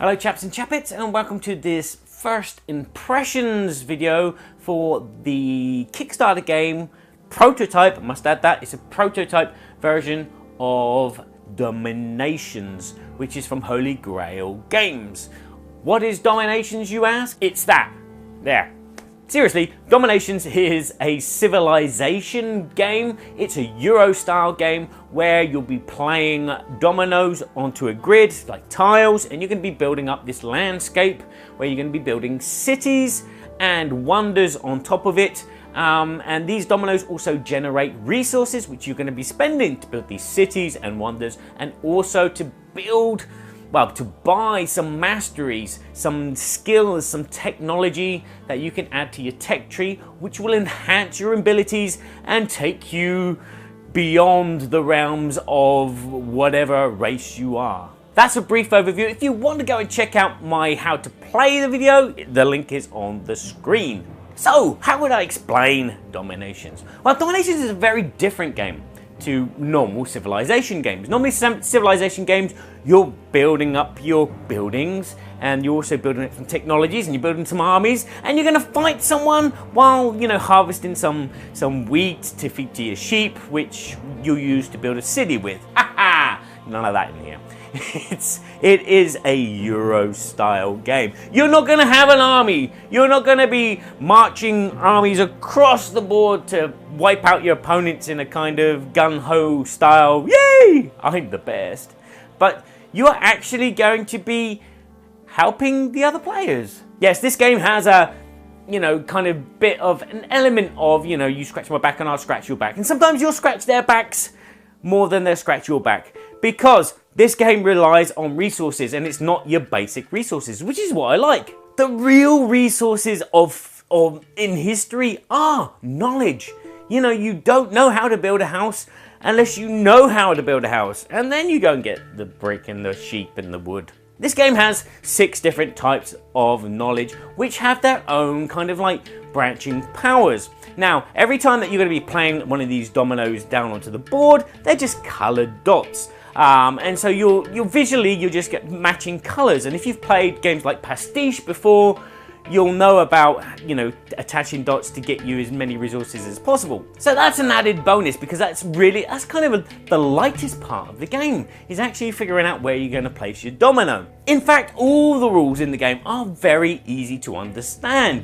Hello chaps and chappets, and welcome to this first impressions video for the Kickstarter game prototype. I must add that it's a prototype version of Dominations, which is from Holy Grail Games. What is Dominations, you ask? It's that. There. Seriously, Dominations is a civilization game. It's a Euro-style game where you'll be playing dominoes onto a grid, like tiles, and you're going to be building up this landscape where you're going to be building cities and wonders on top of it. And these dominoes also generate resources, which you're going to be spending to build these cities and wonders, and also to build, well, to buy some masteries, some skills, some technology that you can add to your tech tree, which will enhance your abilities and take you beyond the realms of whatever race you are. That's a brief overview. If you want to go and check out my how to play the video, the link is on the screen. So, how would I explain Dominations? Well, Dominations is a very different game to normal civilization games. Normally civilization games, you're building up your buildings and you're also building it from technologies and you're building some armies and you're gonna fight someone while, you know, harvesting some wheat to feed to your sheep, which you use to build a city with. Haha! None of that in here. It is a Euro style game. You're not gonna have an army. You're not gonna be marching armies across the board to wipe out your opponents in a kind of gun-ho style, yay, I'm the best. But you're actually going to be helping the other players. Yes, this game has a, you know, kind of bit of an element of, you know, you scratch my back and I'll scratch your back. And sometimes you'll scratch their backs more than they'll scratch your back. Because this game relies on resources and it's not your basic resources, which is what I like. The real resources of in history are knowledge. You know, you don't know how to build a house unless you know how to build a house. And then you go and get the brick and the sheep and the wood. This game has 6 different types of knowledge, which have their own kind of like branching powers. Now, every time that you're going to be playing one of these dominoes down onto the board, they're just colored dots. And so you'll just get matching colors. And if you've played games like Pastiche before, you'll know about, you know, attaching dots to get you as many resources as possible. So that's an added bonus, because that's kind of the lightest part of the game, is actually figuring out where you're going to place your domino. In fact, all the rules in the game are very easy to understand.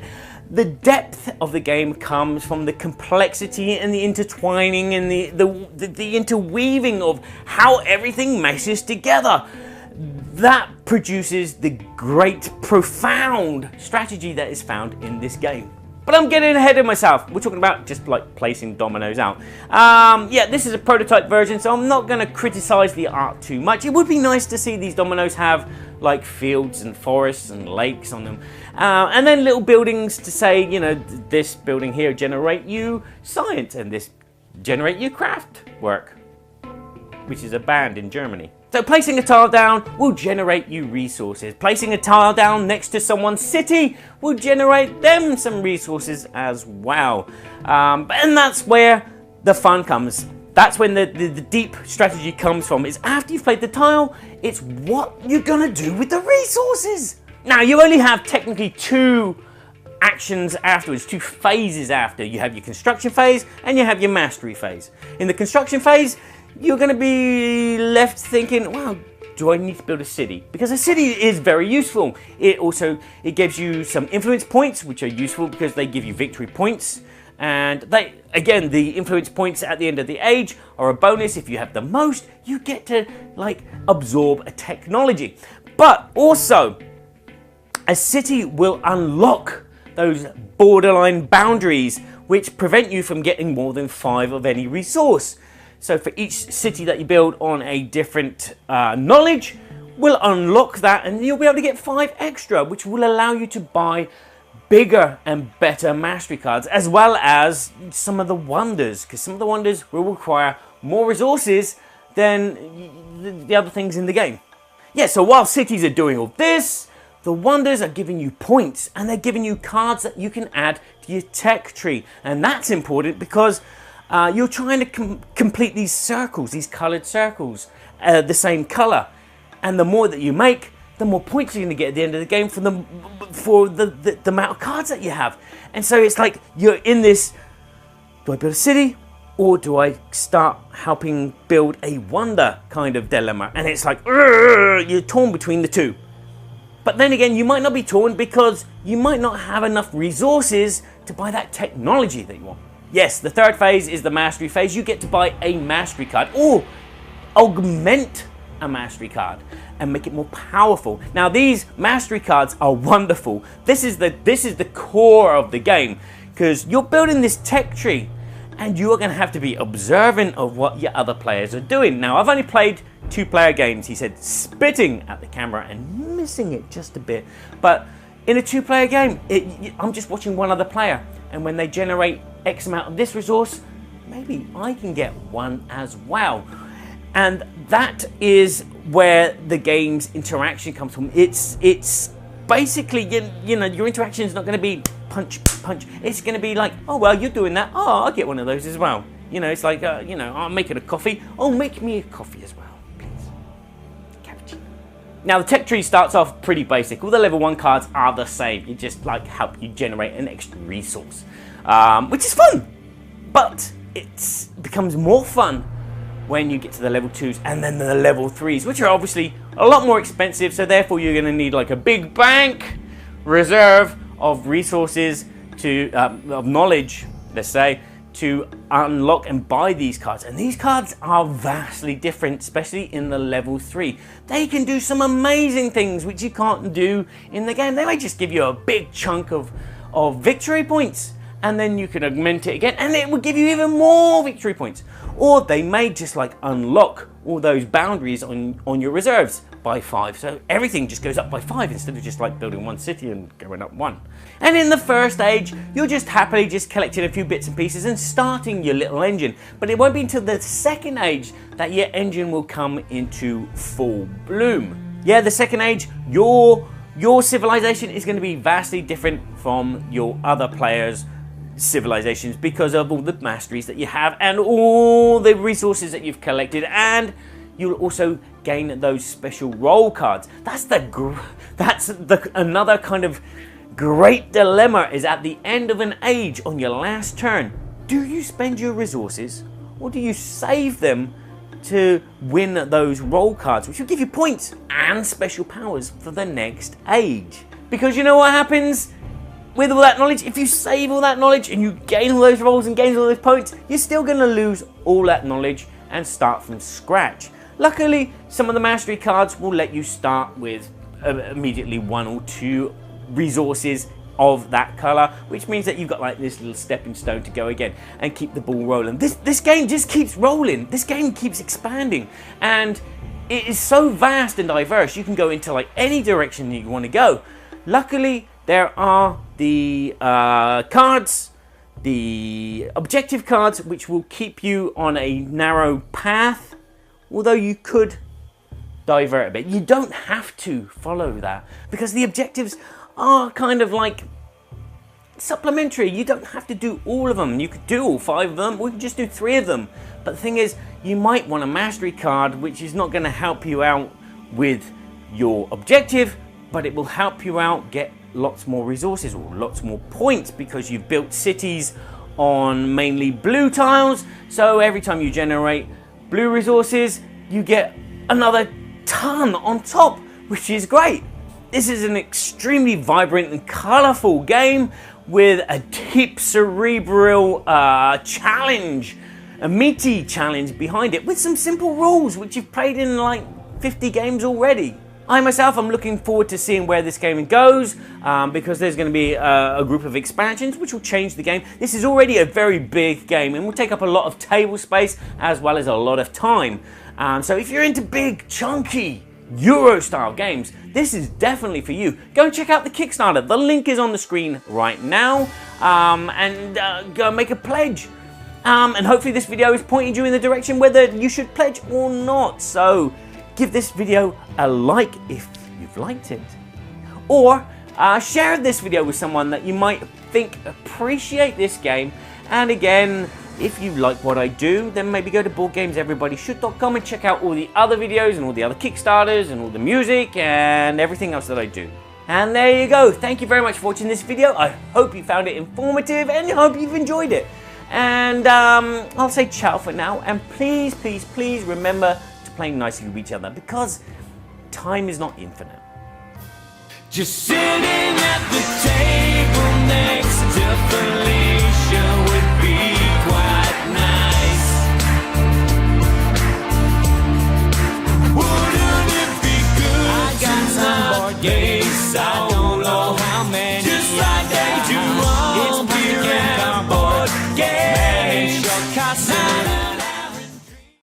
The depth of the game comes from the complexity and the intertwining and the interweaving of how everything meshes together. That produces the great, profound strategy that is found in this game. But I'm getting ahead of myself. We're talking about just like placing dominoes out. Yeah, this is a prototype version, so I'm not going to criticize the art too much. It would be nice to see these dominoes have like fields and forests and lakes on them. And then little buildings to say, you know, this building here generate you science and this generate you craft work, which is a band in Germany. So placing a tile down will generate you resources. Placing a tile down next to someone's city will generate them some resources as well. And that's where the fun comes. That's when the deep strategy comes from, is after you've played the tile, it's what you're gonna do with the resources. Now, you only have technically 2 actions afterwards, 2 phases after. You have your construction phase and you have your mastery phase. In the construction phase, you're going to be left thinking, well, do I need to build a city? Because a city is very useful. It gives you some influence points, which are useful because they give you victory points. And again, the influence points at the end of the age are a bonus. If you have the most, you get to like absorb a technology. But also, a city will unlock those borderline boundaries which prevent you from getting more than 5 of any resource. So for each city that you build on a different knowledge, will unlock that and you'll be able to get 5 extra, which will allow you to buy bigger and better mastery cards, as well as some of the wonders, because some of the wonders will require more resources than the other things in the game. Yeah, so while cities are doing all this, the wonders are giving you points and they're giving you cards that you can add to your tech tree. And that's important because you're trying to complete these circles, these colored circles, the same color. And the more that you make, the more points you're going to get at the end of the game for the amount of cards that you have. And so it's like you're in this, do I build a city or do I start helping build a wonder kind of dilemma? And it's like, you're torn between the two. But then again, you might not be torn because you might not have enough resources to buy that technology that you want. Yes, the third phase is the mastery phase. You get to buy a mastery card or augment a mastery card and make it more powerful. Now these mastery cards are wonderful. This is the core of the game, because you're building this tech tree and you are going to have to be observant of what your other players are doing. Now I've only played 2-player games, he said, spitting at the camera and missing it just a bit. But in a 2-player game, I'm just watching one other player, and when they generate X amount of this resource, maybe I can get one as well. And that is where the game's interaction comes from. It's basically, you know, your interaction is not going to be punch, punch. It's going to be like, oh, well, you're doing that. Oh, I'll get one of those as well. You know, it's like, you know, I'm making a coffee. Oh, make me a coffee as well, please. Cappuccino. Now, the tech tree starts off pretty basic. All the level 1 cards are the same. It just, like, help you generate an extra resource, which is fun. But it becomes more fun when you get to the level 2s and then the level 3s, which are obviously a lot more expensive, so therefore you're going to need like a big bank reserve of resources to, of knowledge, let's say, to unlock and buy these cards. And these cards are vastly different, especially in the level 3. They can do some amazing things which you can't do in the game. They may just give you a big chunk of victory points, and then you can augment it again and it will give you even more victory points. Or they may just like unlock all those boundaries on your reserves by 5. So everything just goes up by 5 instead of just like building one city and going up 1. And in the first age, you're just happily just collecting a few bits and pieces and starting your little engine. But it won't be until the second age that your engine will come into full bloom. Yeah, the second age, your civilization is going to be vastly different from your other players' civilizations because of all the masteries that you have and all the resources that you've collected, and you'll also gain those special role cards. That's another kind of great dilemma, is at the end of an age on your last turn, do you spend your resources or do you save them to win those role cards, which will give you points and special powers for the next age? Because you know what happens with all that knowledge? If you save all that knowledge and you gain all those rolls and gain all those points, you're still going to lose all that knowledge and start from scratch. Luckily, some of the mastery cards will let you start with immediately 1 or 2 resources of that color, which means that you've got like this little stepping stone to go again and keep the ball rolling. This game just keeps rolling. This game keeps expanding, and it is so vast and diverse. You can go into like any direction you want to go. Luckily, there are the cards, the objective cards, which will keep you on a narrow path, although you could divert a bit. You don't have to follow that because the objectives are kind of like supplementary. You don't have to do all of them. You could do all 5 of them, or you could just do 3 of them. But the thing is, you might want a mastery card which is not going to help you out with your objective, but it will help you out get lots more resources or lots more points because you've built cities on mainly blue tiles. So every time you generate blue resources, you get another ton on top, which is great. This is an extremely vibrant and colorful game with a deep cerebral challenge, a meaty challenge behind it, with some simple rules which you've played in like 50 games already. I myself am looking forward to seeing where this game goes because there's going to be a group of expansions which will change the game. This is already a very big game and will take up a lot of table space as well as a lot of time. So if you're into big, chunky, Euro-style games, this is definitely for you. Go and check out the Kickstarter. The link is on the screen right now, and go and make a pledge. And hopefully this video is pointing you in the direction whether you should pledge or not. So give this video a like if you've liked it, or share this video with someone that you might think appreciate this game. And again, If you like what I do, then maybe go to boardgameseverybodyshould.com and check out all the other videos and all the other Kickstarters and all the music and everything else that I do. And there you go. Thank you very much for watching this video. I hope you found it informative and I hope you've enjoyed it. And I'll say ciao for now. And please, please, please remember to play nicely with each other, because time is not infinite. Just sitting at the table next to Felicia would be quite nice. Wouldn't it be good? I got some board games.